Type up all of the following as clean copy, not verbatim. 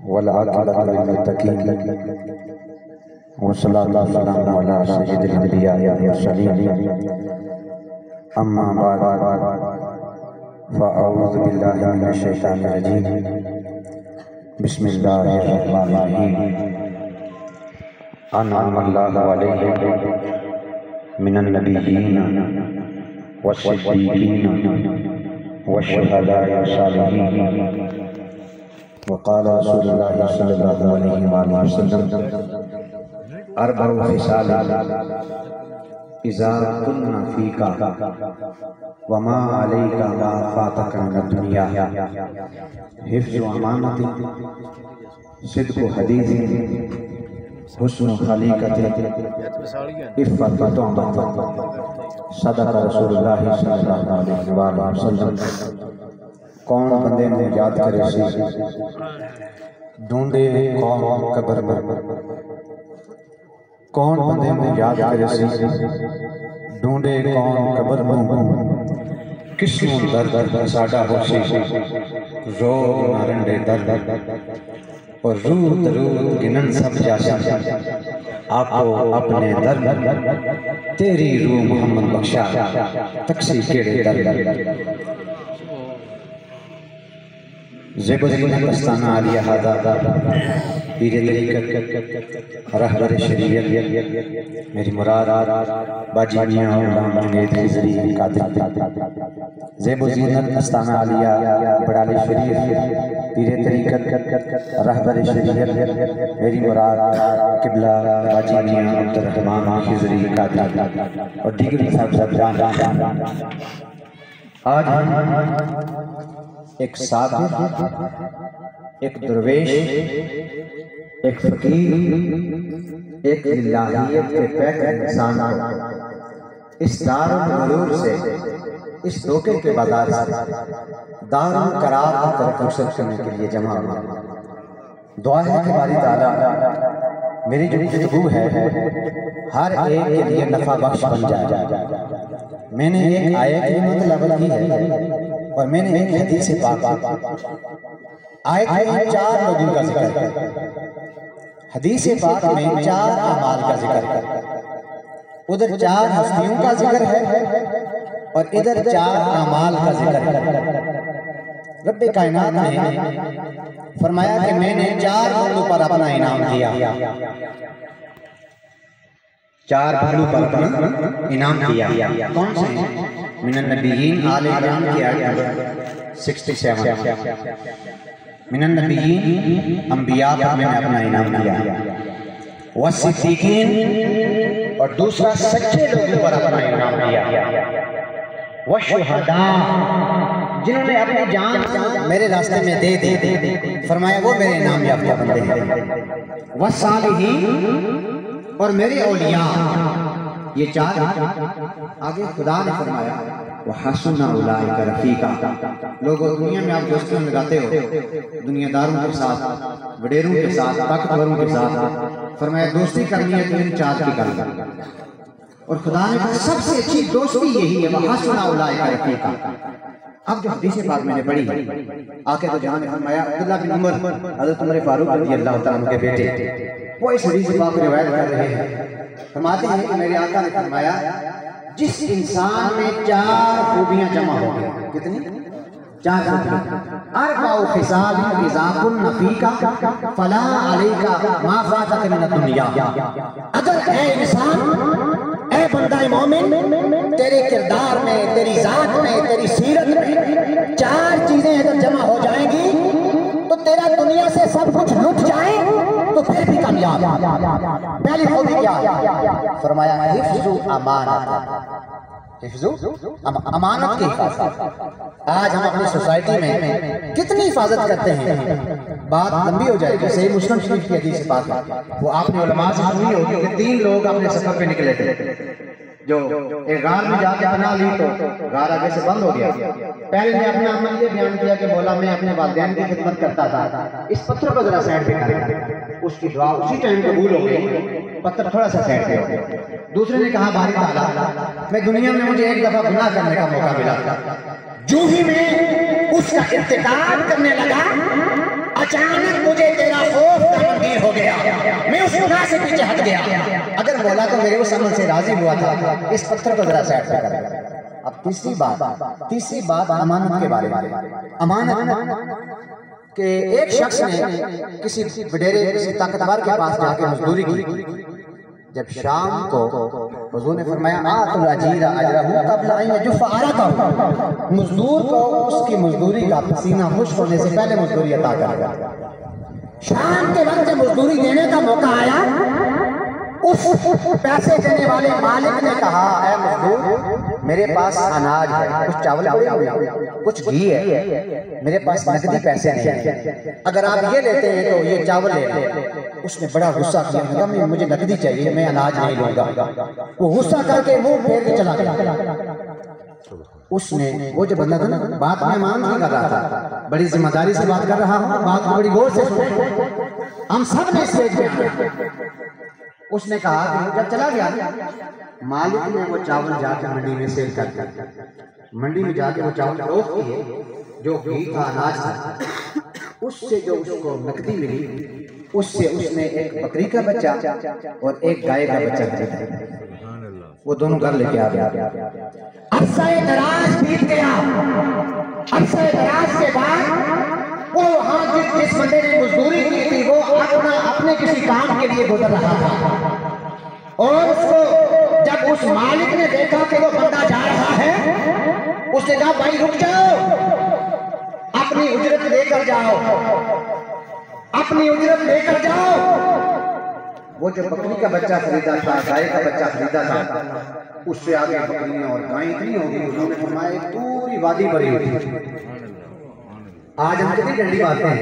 वल आक़िबतु लिल-मुत्तक़ीन वस्सलातु वस्सलामु अला सय्यिदिल अंबिया वल मुरसलीन अम्मा बाद फ़अऊज़ु बिल्लाहि मिनश शैतानिर रजीम बिस्मिल्लाहिर रहमानिर रहीम अनअमल्लाहु अलैहिम मिनन नबिय्यीन वस्सिद्दीक़ीन वश्शुहदाኢ वस्सालिहीन वक़ाल रसूलुल्लाहि सल्लल्लाहु अलैहि वसल्लम अर्बअु ख़िसाल इज़ा कुन्ना फ़ीका वमा अलैका मा फ़ातका मिनद दुनिया हिफ़्ज़ु अमानतिन सिद्क़ु हदीसिन हुस्नु खलीक़तिन इफ़्फ़तु तुअमतिन सदक़ रसूलुल्लाहि सल्लल्लाहु अलैहि वसल्लम। कौन बंदे ने याद करे सी ढूंढे कौन कब्र में, कौन बंदे ने याद करे सी ढूंढे कौन कब्र में, किस्मों दर्द साडा होसी रोग नारंडे दर्द और रूत रूत गिनन सब जासी आपो अपने दर्द तेरी रूह मोहम्मद बख्शा तक्सी केड़े दर्द ज़ेब-ओ-ज़ीनत अस्ताना आलिया हादा पीरे तरीक़त रहबर शरीयत मेरी मुराद बाजी मियां जुनैद खिज़री कादिर ज़ेब-ओ-ज़ीनत अस्ताना आलिया बड़ाले शरीफ पीरे तरीक़त रहबर शरीयत मेरी मुराद किबला बाजी मियां अब्दुर्रहमान खिज़री कादिर और दीगर साहबजान। आज एक साबिर, एक दरवेश, एक फकीर, एक इलाहियत के पैकर इंसान इस दारुल गुरूर से, इस धोखे के बाजार से दारुल करार की तरफ रुखसत करने के लिए जमा हुआ। दुआ है कि बारी ताला मेरी जो गुफ्तगू है हर एक के लिए नफा बख्श बन जाए। मैंने एक आयत की मतलब की है और मैंने एक हदीस से पाक आयत में 4 लोगों का जिक्र है, हदीस से पाक में 4 अमाल का जिक्र है, उधर 4 हस्तियों का जिक्र है और इधर 4 अमाल का जिक्र है। रब्बे कायनात ने फरमाया कि मैंने 4 लोगों पर अपना इनाम दिया, 4 पहलू पर अपना इनाम दिया। कौन से? मिनन नबिय्यीन आले इमरान की आयत 67 मिनन नबिय्यीन अंबिया पर मैंने अपना इनाम दिया, वस्सिद्दीक़ीन और दूसरा सच्चे लोगों पर अपना इनाम दिया, वशुहदा जिन्होंने अपनी जान मेरे रास्ते में दे दी, फरमाया वो मेरे इनाम याफ्ता बंदे हैं, वस्सालिहीन और मेरे औलिया। ये 4 आगे खुदा ने फरमाया वहसुना उलाइका रफीका। लोगों दुनिया में आप दोस्तियां लगाते हो दुनियादारों के साथ, वडेरों के साथ, ताकतवरों के साथ, फरमाया दोस्ती करनी है तो इन 4 की करना। और खुदा ने कहा सबसे अच्छी दोस्ती यही है वहसुना उलाइका रफीका। अब जो हदीस पाक मैंने पढ़ी आके तो जहां ने फरमाया अब्दुल्ला बिन उमर हज़रत उमर फारूक रज़ियल्लाहु तआला अन्हु के बेटे वो इस हदीस पाक को रिवायत कर रहे हैं। फरमाते हैं कि मेरे आका ने फरमाया जिस इंसान में 4 खूबियां जमा हो गई, कितनी? 4 खूबियां। अर्बअु ख़िसाल इज़ा कुन्ना फ़ीका फ़ला अलैका मा फ़ातका मिनद दुनिया। अगर ऐ इंसान, ऐ बंदा मोमिन, तेरे किरदार में, तेरी जात में, तेरी सीरत में 4 चीजें अगर जमा हो जाएंगी तो तेरा दुनिया से सब कुछ लुट जाए तो फिर भी कामयाब। पहली खूबी क्या? फरमाया हिफ्ज़ु अमानत, हिफ्ज़ु अमानत की हिफाजत। आज हम अपनी सोसाइटी में कितनी हिफाजत करते हैं, बात लंबी हो जाएगी। सही मुस्लिम शरीफ की हदीस पाक है, वो आपने उलमा से सुनी होगी कि 3 लोग अपने सफर पे निकले थे, जो एक गार में जाके बना ली तो गार आगे से बंद हो गया। पहले ने अपना अमल ये बयान किया कि मौला मैं अपने वालिदैन की खिदमत करता था, इस पत्थर को जरा साइड पे कर, उसकी दुआ उसी टाइम कबूल हो गई, पत्थर थोड़ा सा साइड पे हो गया। दूसरे ने कहा बारी ताला मैं दुनिया में मुझे एक दफा गुनाह करने का मौका मिला, जो ही मैं उसका इर्तिकाब करने लगा मेरे उस अमल से राजी हुआ था, इस पत्थर को जरा साइड पे कर। अब तीसरी बात अमानत के बारे में। अमानत कि एक शख्स ने किसी वडेरे किसी ताकतवर के पास जाके मजदूरी की। जब शाम को हुजूर ने फरमाया आतुल अजीरा अजरहू क़ब्ल अन यजुफ़ अरक़हू, मजदूर को उसकी मजदूरी का पसीना खुश्क होने से पहले मजदूरी अता कर। शाम के वक्त जब मजदूरी देने का मौका आया, उस पैसे देने वाले मालिक ने कहा, ऐ मजदूर मेरे पास अनाज है, कुछ चावल पड़े हुए हैं, कुछ घी है, मेरे पास नकदी पैसे नहीं है, अगर आप ये लेते हैं तो ये चावल ले लें। उसने बड़ा गुस्सा किया, मैं मुझे नकदी चाहिए, मैं अनाज नहीं लूंगा। वो गुस्सा करके मुंह फेर के चला गया। उसने वो जो बंदा था ना, बात में मान नहीं कर रहा था, बड़ी जिम्मेदारी से बात कर रहा हूँ, बात बड़ी गौर से सुनो, हम सब ने स्टेज पे। उसने कहा कि जब चला गया, मालिक ने वो चावल जाकर मंडी में सेल कर दिया। मंडी में जाके वो चावल फरोख्त किए, जो घी था, अनाज था, उससे जो उसको नकदी मिली, उससे उसने एक बकरी का बच्चा और एक गाय का बच्चा खरीदा। वो दोनों घर लेके आ गया। अरसा दराज बीत गया। अरसा दराज के बाद वो वहाँ जिस बंदे ने मजदूरी की थी, वो अपने किसी काम के लिए गुजर रहा था, और उसको जब उस मालिक ने देखा कि वो बंदा जा रहा है, उसने कहा भाई रुक जाओ, अपनी उजरत लेकर जाओ, अपनी उजरत लेकर जाओ। वो जो बकरी का बच्चा खरीदा था, गाय का बच्चा खरीदा था, उससे आगे बकरियां और गायें इतनी होगी, उन्होंने फरमाया पूरी वादी भरी हुई। आज हम कितनी डंडी मारते हैं,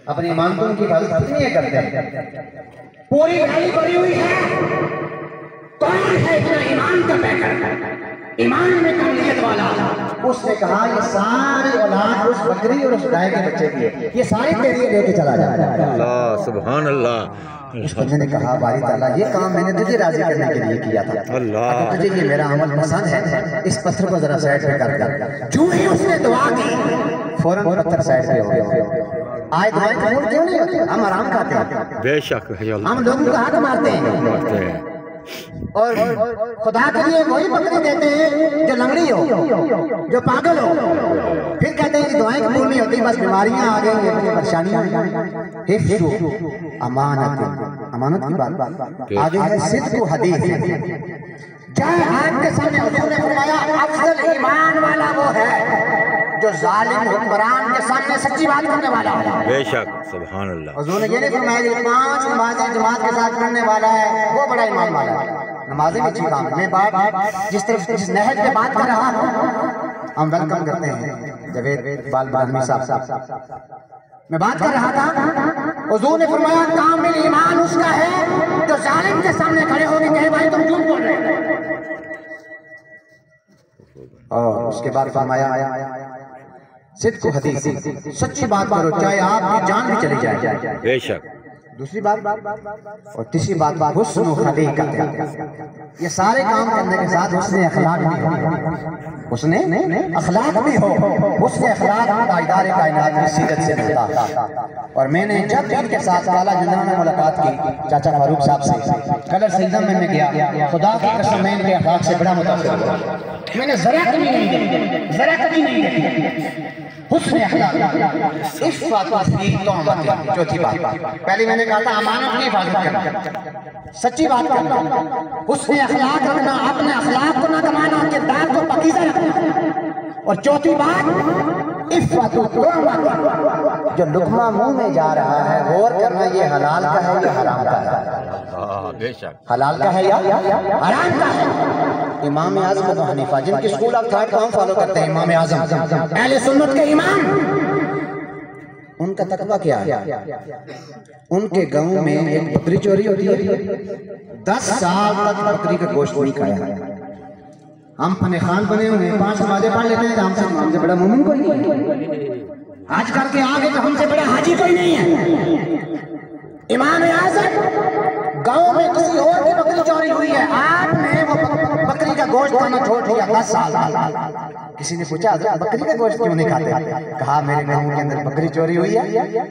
अपनी इमानतों की हिफाजत कितनी करते हैं, पूरी वैली भरी हुई है। कौन है इतना ईमान का पैकर, ईमान में कमलियत वाला? उसने कहा ये सारी औलाद उस बकरी और उस गाय के बच्चे की है, ये सारी तेरे लिए लेके चला जा। अल्लाह सुभान अल्लाह। उस बंदे ने कहा बारी ताला ये काम मैंने तुझे राजी करने के लिए किया था, अगर तुझे ये मेरा अमल पसंद है, इस पत्थर को जरा साइड पे कर दे। जो ही उसने दुआ की, फौरन पत्थर साइड पे हो गया। आज दुआएं कबूल क्यों नहीं होती? हम आराम खाते हैं, बेशक हम लोगों का हक मारते हैं, और खुदा के लिए वही बकरी देते हैं जो लंगड़ी हो, जो पागल हो, फिर कहते हैं कि दुआएं कबूल नहीं होती, बस बीमारियां आ गई, परेशानियां आ गई। हिफ्ज़ अमानत, अमानत की बात आगे है। सिद्क़ हदीस, चाहे आपके सामने हुजूर ने फरमाया अफजल ईमान वाला वो है जो जालिम हुक्मरान के सामने सच्ची बात करने वाला है। बेशक सुभान अल्लाह। हुजूर ने ये नहीं फरमाया कि 5 नमाज़ें जमात के साथ पढ़ने वाला है वो बड़ा ईमान वाला है। नमाज़ें भी अच्छी काम। मैं बात जिस नहज पे बात कर रहा हूँ, हम वेलकम करते हैं जवेद इकबाल बादमी साहब। मैं बात कर रहा था, हुजूर ने फरमाया कामिल ईमान उसका है जो जालिम के सामने खड़े होकर कहे भाई तुम झूठ बोल रहे हो, और उसके बाद फरमाया सिद्क़ हदीस, सच्ची बात करो चाहे आपकी जान भी चली जाए। बेशक। दूसरी बात और तीसरी बात हुस्न खलीक़त, ये सारे काम करने के साथ हुस्न अखलाक भी हो, हुस्न अखलाक भी हो। हुस्न अखलाक ताजदार कायनात की सीरत से मिलता। और मैंने जब इनके साथ काला जंदा में मुलाकात की चाचा फारूक साहब से, कलर सईदा में मैं गया, खुदा की कसम मैं इनके अखलाक से बड़ा मुतासिर हुआ। मैंने जरा कभी नहीं देखी, जरा कभी नहीं देखी हुस्न अखलाक। इस बात को चौथी बात, पहले मैंने कहा था अमानत की हिफाजत करना, सच्ची बात करना, हुस्न अखलाक रखना, अपने अखलाक को ना कमाना, किरदार को पकीज़ा रखना। और चौथी बात इफ़्फ़त, जो लुक़मा मुंह में जा रहा है गौर करना, ये हलाल का है या हराम का है। बेशक। हलाल का है या हराम का है। इमाम आज़म अबू हनीफा, जिनके स्कूल ऑफ थॉट को हम फॉलो करते हैं, इमाम आज़म अहले सुन्नत के इमाम, उनका तकवा क्या है? उनके गांव में एक बकरी चोरी होती है, 10 साल तक बकरी का गोश्त नहीं खाया। हम फने खान बने हुए 5 नमाज़ें पढ़ लेते हैं, हमसे बड़ा मोमिन कोई नहीं है। आजकल के आगे तो हमसे बड़ा हाजी कोई नहीं है। इमाम आज़म गांव में किसी और की बकरी चोरी हुई है, आपने वो बकरी का गोश्त खाना छोड़ दिया 10 साल। किसी ने पूछा बकरी का गोश्त क्यों नहीं खाते? कहा मेरे गाँव के अंदर बकरी चोरी हुई है,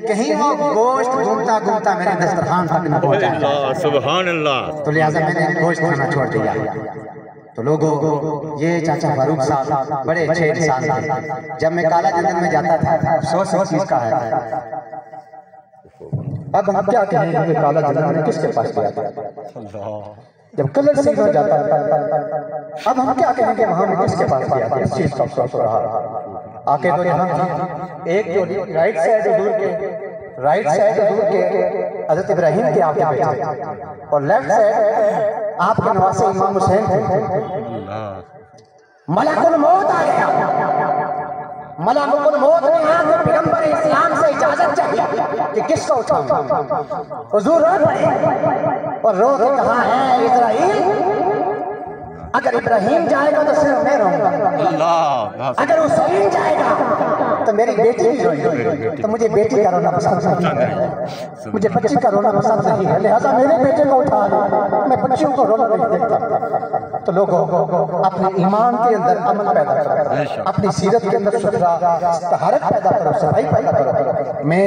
कहीं वो गोश्त घूमता घूमता मेरे दस्तरखान तक न पहुंचा, सुभान अल्लाह। तो लिहाजा मैंने गोश्त खाना छोड़ दिया। तो लोगों ये चाचा फारूक साहब बड़े अच्छे इंसान थे। जब मैं काला जंगल में जाता था, अफसोस इस चीज का है, अब हम क्या कहेंगे काला जंगल में किसके पास गया था, जब कलर सीधा जाता था, अब हम क्या कहेंगे वहां में किसके पास गया था, इस चीज का अफसोस हो रहा। आके तो यहाँ एक जो राइट साइड दूर के हजरत इब्राहिम के आपके बेटे और लेफ्ट साइड आपके नवासे इमाम हुसैन थे। मलकुल मौत आ गया, मलकुल मौत ने आके पैगंबर इस्लाम से इजाजत चाहिए कि किसको उठाऊं। हुजूर रो पड़े और रो के कहा है इस्राइल, अगर इब्राहिम जाएगा तो सिर्फ मैं रहूंगा, अगर हुसैन जाएगा तो मेरी बेटी भी रोएगी। तो मुझे बेटी का रोना पसंद नहीं है, मुझे बच्ची का रोना पसंद नहीं है, लिहाजा मेरे बेटे को उठा लो, मैं बच्चियों को रोना नहीं देखता। तो लोगों अपने ईमान के अंदर अमल पैदा करो, अपनी सीरत के अंदर सुथरा तहारत पैदा करो, सफाई पैदा करो। मैं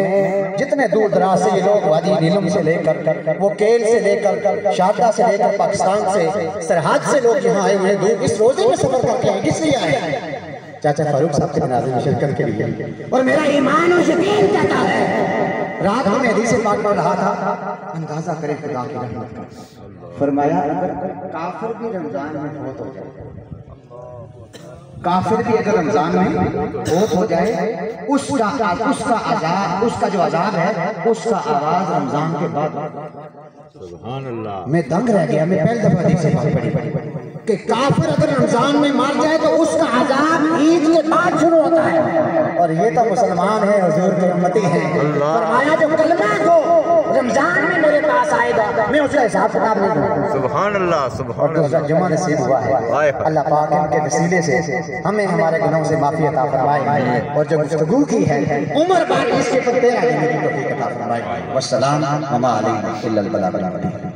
जितने दूर दराज से ये लोग वादी नीलम से लेकर वो केल से लेकर शारदा से लेकर पाकिस्तान से सरहद से लोग यहाँ आए हुए दूर इस रोजे में सफर करके आए, किस लिए आए? चाचा फारूक साहब के जनाजे में शिरकत के लिए। और मेरा ईमान और यकीन कहता है, रात में हदीस पाक पढ़ रहा था, अंदाजा करे खुदा की रहमत का। फरमाया अगर काफिर भी रमजान में बहुत हो जाए, काफिर भी अगर रमजान में बहुत हो जाए, उसका अजाब, उसका जो अजाब है उसका आगाज रमजान के बाद। सुभान अल्लाह। मैं दंग रह गया, मैं पहली दफा हदीस से पढ़ी कि काफिर अगर रमजान में मार जाए तो उसका अजाब ईद के बाद शुरू होता है। और ये तो मुसलमान है, हुजूर के उम्मती हैं। फरमाया जो कलमा को रमजान में मेरे पास आएगा मैं उसका हिसाब किताब नहीं दूंगा। सुभान अल्लाह, सुभान अल्लाह। जुमा नसीब हुआ है, अल्लाह पाक इनके वसीले से हमें हमारे गुनाहों से माफी अता फरमाए और जो गुफ्तगू की है उम्र भर इसके पत्ते आने की तौफीक अता फरमाए। वस्सलाम अमा अलैकुम इल्लल बलाग।